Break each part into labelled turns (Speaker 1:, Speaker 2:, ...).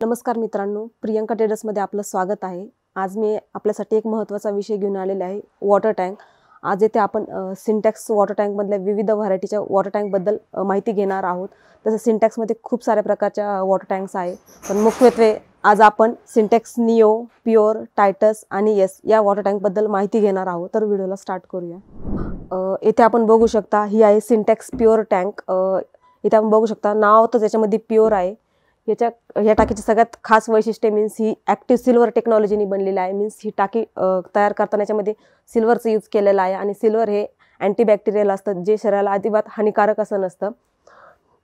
Speaker 1: नमस्कार मित्रांनो, प्रियंका ट्रेडर्समध्ये आपलं स्वागत आहे। आज मी आपल्यासाठी एक महत्त्वाचा विषय घेऊन आलेला आहे, वॉटर टँक। आज येथे आपण सिंटॅक्स वॉटर टँकमधल्या विविध व्हरायटीच्या वॉटर टँकबद्दल माहिती घेणार आहोत। तसे सिंटॅक्समध्ये खूप साऱ्या प्रकारच्या वॉटर टँक्स आहेत, पण मुख्यत्वे आज आपण सिंटॅक्स निओ, प्युअर, टायटस आणि येस या वॉटर टँकबद्दल माहिती घेणार आहोत। तर व्हिडिओला स्टार्ट करूया। इथे आपण बघू शकता, ही आहे सिंटॅक्स प्युअर टँक। इथे आपण बघू शकता, नाव तर त्याच्यामध्ये प्युअर आहे। या टाकीची सगळ्यात खास वैशिष्ट्य मीन्स ही ॲक्टिव्ह सिल्वर टेक्नॉलॉजीने बनलेली आहे। मीन्स ही टाकी तयार करताना याच्यामध्ये सिल्वरचं यूज केलेलं आहे आणि सिल्वर हे अँटीबॅक्टेरियल असतं, जे शरीराला अजिबात हानिकारक असं नसतं।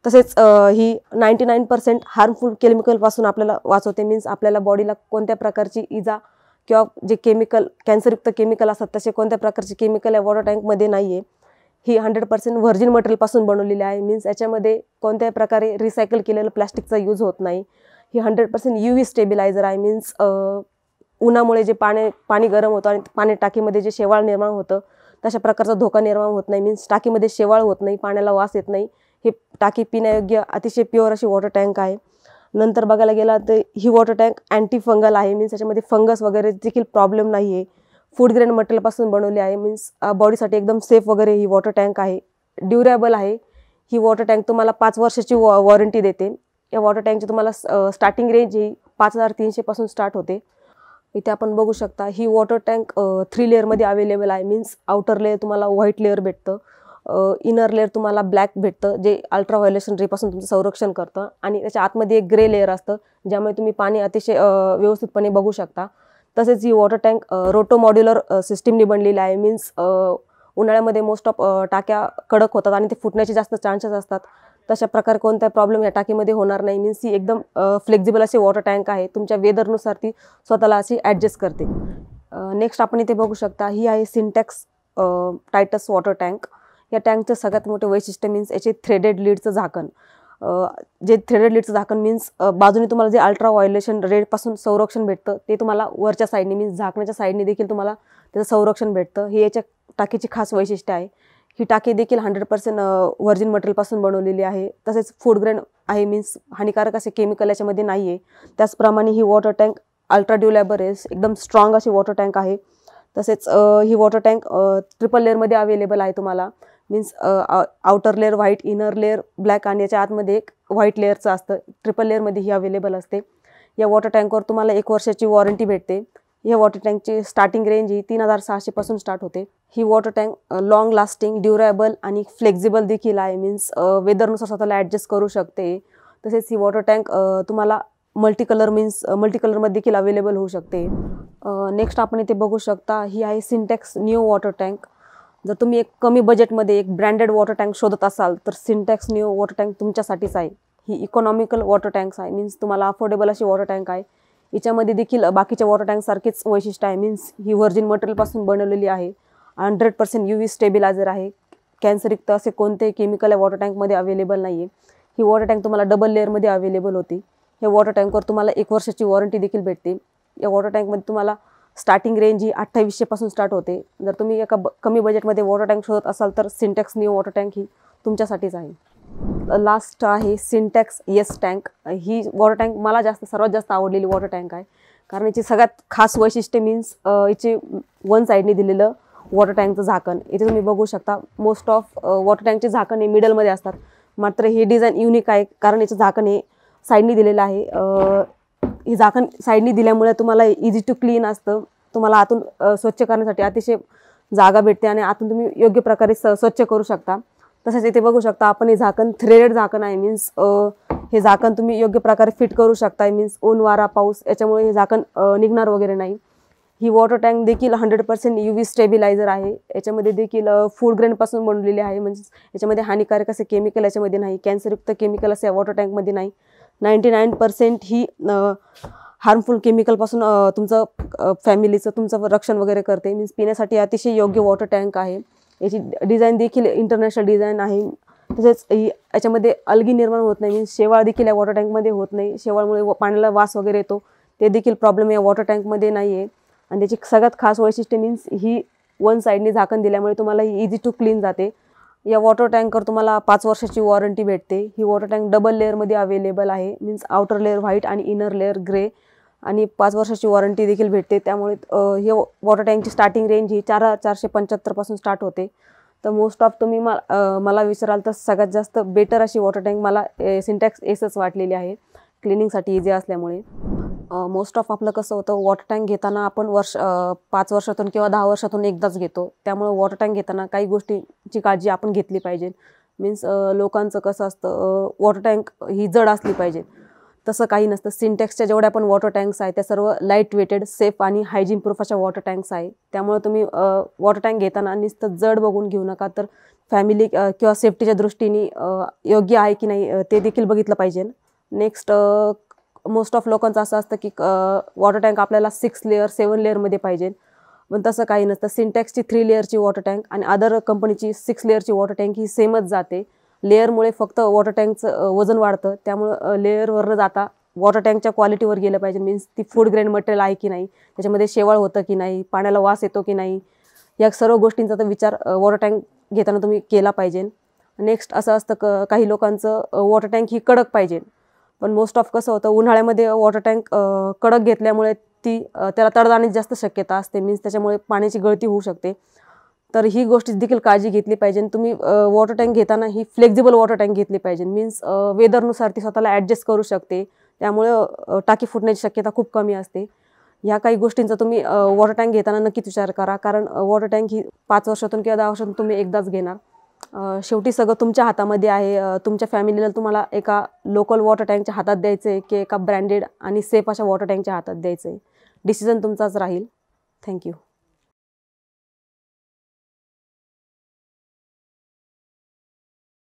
Speaker 1: तसेच ही 99% हार्मफुल केमिकलपासून आपल्याला वाचवते। मीन्स आपल्याला बॉडीला कोणत्या प्रकारची इजा किंवा जे केमिकल कॅन्सरयुक्त केमिकल असतात तसे कोणत्या प्रकारचे केमिकल या वॉटर टँकमध्ये नाही आहे। ही 100% व्हर्जिन मटेरियलपासून बनवलेली आहे। मीन्स याच्यामध्ये कोणत्याही प्रकारे रिसायकल केलेलं प्लास्टिकचा यूज होत नाही। ही 100% UV स्टेबिलायझर आहे। मीन्स उन्हामुळे जे पाणी गरम होतं आणि पाणी टाकीमध्ये जे शेवाळ निर्माण होतं तशा प्रकारचा धोका निर्माण होत नाही। मीन्स टाकीमध्ये शेवाळ होत नाही, पाण्याला वास येत नाही। ही टाकी पिण्यायोग्य अतिशय प्युअर अशी वॉटर टँक आहे। नंतर बघायला गेला तर ही वॉटर टँक अँटी फंगल आहे। मीन्स याच्यामध्ये फंगस वगैरे देखील प्रॉब्लेम नाही आहे। फूड ग्रेड मटेरियलपासून बनवली आहे। मीन्स बॉडीसाठी एकदम सेफ वगैरे ही वॉटर टँक आहे। ड्युरेबल आहे। ही वॉटर टँक तुम्हाला 5 वर्षाची वॉरंटी देते। या वॉटर टँकची तुम्हाला स्टार्टिंग रेंज ही 5300 पासून स्टार्ट होते। इथे आपण बघू शकता, ही वॉटर टँक 3 लेअरमध्ये अवेलेबल आहे। मीन्स आउटर लेअर तुम्हाला व्हाईट लेअर भेटतं, इनर लेअर तुम्हाला ब्लॅक भेटतं, जे अल्ट्राव्हायोलेशन रेपासून तुमचं संरक्षण करतं, आणि त्याच्या आतमध्ये एक ग्रे लेअर असतं, ज्यामुळे तुम्ही पाणी अतिशय व्यवस्थितपणे बघू शकता। तसेच ही वॉटर टँक रोटो मॉड्युलर सिस्टीमने बनलेली आहे। मीन्स उन्हाळ्यामध्ये मोस्ट ऑफ टाक्या कडक होतात आणि ते फुटण्याचे जास्त चान्सेस असतात। तशा प्रकारे कोणताही प्रॉब्लेम या टाकीमध्ये होणार नाही। मीन्स ही एकदम फ्लेक्झिबल अशी वॉटर टँक आहे। तुमच्या वेदरनुसार ती स्वतःला अशी ॲडजस्ट करते। नेक्स्ट आपण इथे बघू शकता, ही आहे सिंटॅक्स टायटस वॉटर टँक। या टँकचं सगळ्यात मोठे वैशिष्ट्य मीन्स याचे थ्रेडेड लीडचं झाकण। जे थ्रेडेड लीडचं झाकण मीन्स बाजूने तुम्हाला जे अल्ट्राव्हायोलेशन रेपासून संरक्षण भेटतं ते तुम्हाला वरच्या साईडने मीन्स झाकण्याच्या साईडने देखील तुम्हाला त्याचं संरक्षण भेटतं। हे याच्या टाकीची खास वैशिष्ट्य आहे। ही टाकी देखील 100% व्हर्जिन मटेरियलपासून बनवलेली आहे। तसेच फूड ग्रेड आहे। मीन्स हानिकारक असे केमिकल याच्यामध्ये नाही आहे। त्याचप्रमाणे ही वॉटर टँक अल्ट्रा ड्युरेबल आहे, एकदम स्ट्रॉंग अशी वॉटर टँक आहे। तसेच ही वॉटर टँक ट्रिपल लेअरमध्ये अवेलेबल आहे तुम्हाला। Means outer layer white, inner layer black आणि याच्या आतमध्ये एक व्हाईट लेअरचं असतं। ट्रिपल लेअरमध्ये ही अवेलेबल असते। या वॉटर टँकवर तुम्हाला 1 वर्षाची वॉरंटी भेटते। या वॉटर टँकची स्टार्टिंग रेंज ही 3600 पासून स्टार्ट होते। ही water tank long lasting, durable आणि फ्लेक्झिबल देखील आहे। मीन्स वेदरनुसार स्वतःला ॲडजस्ट करू शकते। तसेच ही वॉटर टँक तुम्हाला मल्टीकलरमध्ये देखील अवेलेबल होऊ शकते। नेक्स्ट आपण इथे बघू शकता, ही आहे सिंटॅक्स निओ वॉटर टँक। जर तुम्ही एक कमी बजेटमध्ये एक ब्रँडेड वॉटर टँक शोधत असाल तर सिंटॅक्स निओ वॉटर टँक तुमच्यासाठीच आहे। ही इकॉनॉमिकल वॉटर टँक्स आहे। मीन्स तुम्हाला अफोर्डेबल अशी वॉटर टँक आहे। याच्यामध्ये देखील बाकीच्या वॉटर टँकसारखेच वैशिष्ट्य आहे। मीन्स ही व्हर्जिन मटेरियलपासून बनवलेली आहे। 100% UV स्टेबिलायझर आहे। कॅन्सरयुक्त असे कोणतेही केमिकल या वॉटर टँकमध्ये अवेलेबल नाही आहे। ही वॉटर टँक तुम्हाला डबल लेअरमध्ये अवेलेबल होती। या वॉटर टँकवर तुम्हाला 1 वर्षाची वॉरंटी देखील भेटते। या वॉटर टँकमध्ये तुम्हाला स्टार्टिंग रेंज ही 2800 पासून स्टार्ट होते। जर तुम्ही एका कमी बजेटमध्ये वॉटर टँक शोधत असाल तर सिंटॅक्स निओ वॉटर टँक ही तुमच्यासाठीच आहे। लास्ट आहे सिंटॅक्स येस टँक। ही वॉटर टँक मला सर्वात जास्त आवडलेली वॉटर टँक आहे, कारण याची सगळ्यात खास वैशिष्ट्य मीन्स याचे 1 साईडने दिलेलं वॉटर टँकचं झाकण। इथे तुम्ही बघू शकता, मोस्ट ऑफ वॉटर टँकचे झाकण हे मिडलमध्ये असतात, मात्र हे डिझाईन युनिक आहे कारण याचं झाकण हे साईडने दिलेलं आहे। हे झाकण साईडने दिल्यामुळे तुम्हाला इझी टू क्लीन असतं। तुम्हाला आतून स्वच्छ करण्यासाठी अतिशय जागा भेटते आणि आतून तुम्ही योग्य प्रकारे स्वच्छ करू शकता। तसेच इथे बघू शकता आपण हे झाकण थ्रेडेड झाकण आहे। मीन्स हे झाकण तुम्ही योग्य प्रकारे फिट करू शकता। मीन्स ऊन, वारा, पाऊस याच्यामुळे हे झाकण निघणार वगैरे नाही। ही वॉटर टँक देखील 100% UV स्टेबिलायझर आहे। याच्यामध्ये देखील फूड ग्रेनपासून बनवलेली आहे। म्हणजे याच्यामध्ये हानिकारक असे केमिकल याच्यामध्ये नाही, कॅन्सरयुक्त केमिकल असे वॉटर टँकमध्ये नाही। 99% ही हार्मफुल केमिकलपासून तुमचं फॅमिलीचं तुमचं रक्षण वगैरे करते। मीन्स पिण्यासाठी अतिशय योग्य वॉटर टँक आहे। याची डिझाईन देखील इंटरनॅशनल डिझाईन आहे। तसेच याच्यामध्ये अलगी निर्माण होत नाही। मीन्स शेवाळ देखील या वॉटर टँकमध्ये होत नाही। शेवाळमुळे पाण्याला वास वगैरे येतो, ते देखील प्रॉब्लेम या वॉटर टँकमध्ये नाही आहे। आणि त्याची सगळ्यात खास वैशिष्ट्य मीन्स ही 1 साईडने झाकण दिल्यामुळे तुम्हाला ही इझी टू क्लीन जाते। या वॉटर टँकवर तुम्हाला 5 वर्षाची वॉरंटी भेटते. ही वॉटर टँक डबल लेअरमध्ये अवेलेबल आहे. मीन्स आउटर लेअर व्हाईट आणि इनर लेअर ग्रे आणि 5 वर्षाची वॉरंटी देखील भेटते. त्यामुळे हे वॉटर टँकची स्टार्टिंग रेंज ही 4,475 पासून स्टार्ट होते. तर मोस्ट ऑफ तुम्ही मला विचाराल तर सगळ्यात जास्त बेटर अशी वॉटर टँक मला सिंटॅक्स एसच वाटलेली आहे, क्लिनिंगसाठी इझी असल्यामुळे. मोस्ट ऑफ आपलं कसं होतं, वॉटर टँक घेताना आपण 5 वर्षातून किंवा 10 वर्षातून एकदाच घेतो. त्यामुळे वॉटर टँक घेताना काही गोष्टींची काळजी आपण घेतली पाहिजे. मीन्स लोकांचं कसं असतं, वॉटर टँक ही जड असली पाहिजे. तसं काही नसतं. सिंटॅक्सच्या जेवढ्या पण वॉटर टँक्स आहेत त्या सर्व लाईट वेटेड, सेफ आणि हायजीन प्रूफ अशा वॉटर टँक्स आहे. त्यामुळे तुम्ही वॉटर टँक घेताना नुसतं जड बघून घेऊ नका, तर फॅमिली किंवा सेफ्टीच्या दृष्टीने योग्य आहे की नाही ते देखील बघितलं पाहिजे. नेक्स्ट, मोस्ट ऑफ लोकांचं असं असतं की वॉटर टँक आपल्याला 6 लेअर 7 लेअरमध्ये पाहिजे, पण तसं काही नसतं. सिंटॅक्सची 3 लेअरची वॉटर टँक आणि अदर कंपनीची 6 लेअरची वॉटर टँक ही सेमच जाते. लेअरमुळे फक्त वॉटर टँकचं वजन वाढतं. त्यामुळं लेअरवरनं जाता वॉटर टँकच्या क्वालिटीवर गेलं पाहिजे. मीन्स ती फूड ग्रेड मटेरियल आहे की नाही, त्याच्यामध्ये शेवाळ होतं की नाही, पाण्याला वास येतो की नाही, या सर्व गोष्टींचा तर विचार वॉटर टँक घेताना तुम्ही केला पाहिजे. नेक्स्ट असं असतं काही लोकांचं वॉटर टँक ही कडक पाहिजे, पण मोस्ट ऑफ कसं होतं, उन्हाळ्यामध्ये वॉटर टँक कडक घेतल्यामुळे त्याला तडजाण्याची जास्त शक्यता असते. मीन्स त्याच्यामुळे पाण्याची गळती होऊ शकते. तर ही गोष्टी देखील काळजी घेतली पाहिजे. तुम्ही वॉटर टँक घेताना ही फ्लेक्झिबल वॉटर टँक घेतली पाहिजे. मीन्स वेदरनुसार ती स्वतःला ॲडजस्ट करू शकते. त्यामुळे टाकी फुटण्याची शक्यता खूप कमी असते. ह्या काही गोष्टींचा तुम्ही वॉटर टँक घेताना नक्कीच विचार करा, कारण वॉटर टँक ही 5 वर्षातून किंवा 10 वर्षातून तुम्ही एकदाच घेणार. शेवटी सगळं तुमच्या हातामध्ये आहे. तुमच्या फॅमिलीला तुम्हाला एका लोकल वॉटर टँकच्या हातात द्यायचं आहे की एका ब्रँडेड आणि सेफ अशा वॉटर टँकच्या हातात द्यायचं आहे. डिसिजन तुमचाच राहील. थँक्यू.